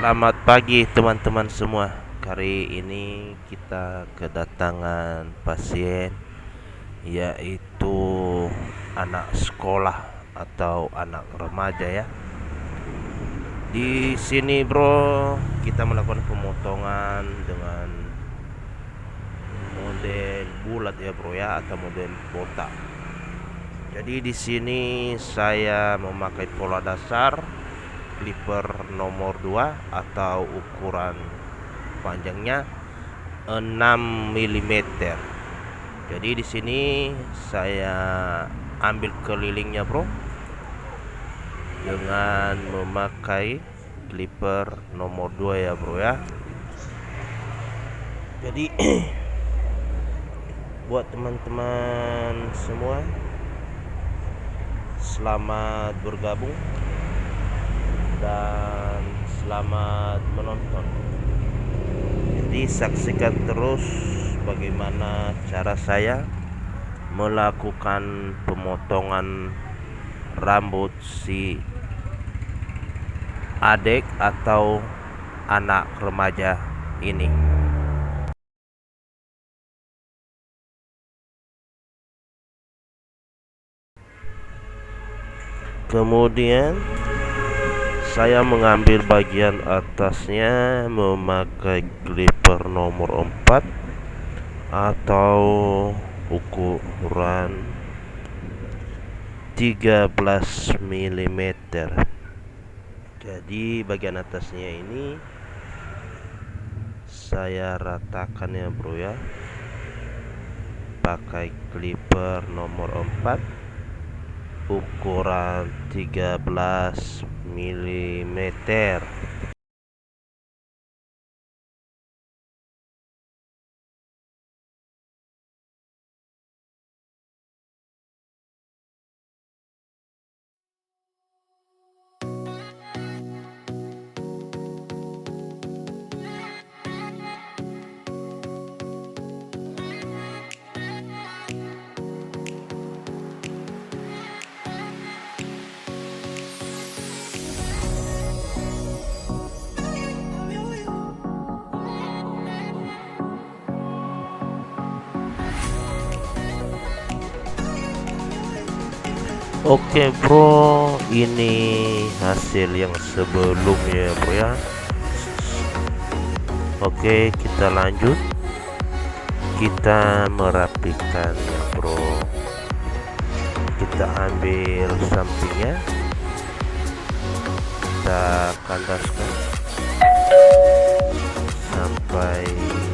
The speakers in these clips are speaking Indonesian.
Selamat pagi teman-teman semua. Kali ini kita kedatangan pasien, yaitu anak sekolah atau anak remaja ya. Di sini bro, kita melakukan pemotongan dengan model bulat ya bro ya, atau model botak. Jadi di sini saya memakai pola dasar, kliper nomor 2 atau ukuran panjangnya 6 mm. Jadi di sini saya ambil kelilingnya bro dengan memakai kliper nomor 2 ya bro ya. Jadi buat teman-teman semua, selamat bergabung dan selamat menonton. Jadi saksikan terus bagaimana cara saya melakukan pemotongan rambut si adik atau anak remaja ini. Kemudian saya mengambil bagian atasnya memakai kliper nomor 4 atau ukuran 13 mm. Jadi bagian atasnya ini saya ratakan ya bro ya, pakai kliper nomor 4 ukuran 13 mm. Oke bro, ini hasil yang sebelumnya bro ya. Oke, kita lanjut. Kita merapikan ya bro. Kita ambil sampingnya, kita kandaskan sampai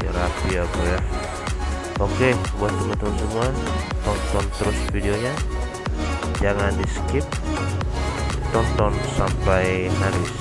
rapi ya bro ya. Oke, buat teman-teman semua, tonton terus videonya, jangan di skip, tonton sampai habis.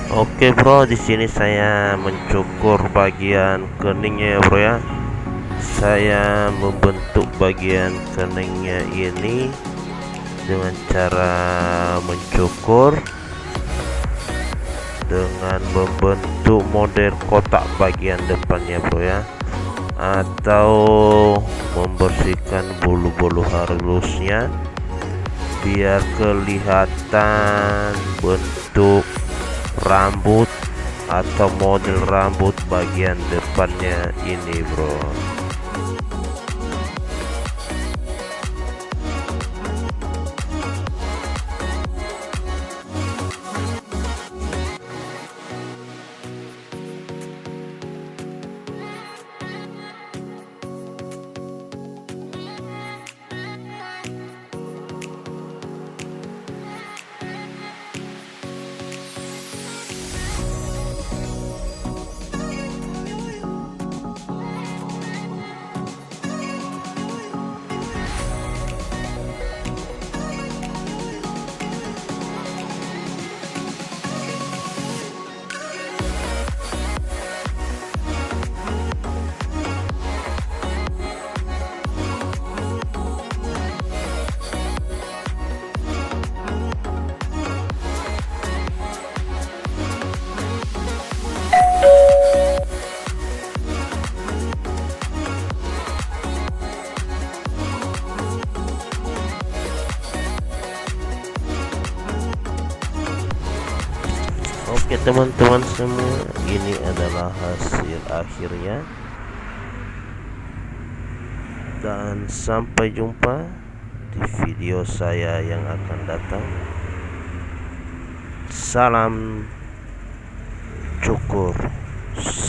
Oke bro, di sini saya mencukur bagian keningnya ya bro ya. Saya membentuk bagian keningnya ini dengan cara mencukur dengan membentuk model kotak bagian depannya bro ya, atau membersihkan bulu-bulu halusnya biar kelihatan bentuk rambut atau model rambut bagian depannya ini bro. Oke teman-teman semua, ini adalah hasil akhirnya, dan sampai jumpa di video saya yang akan datang. Salam cukur.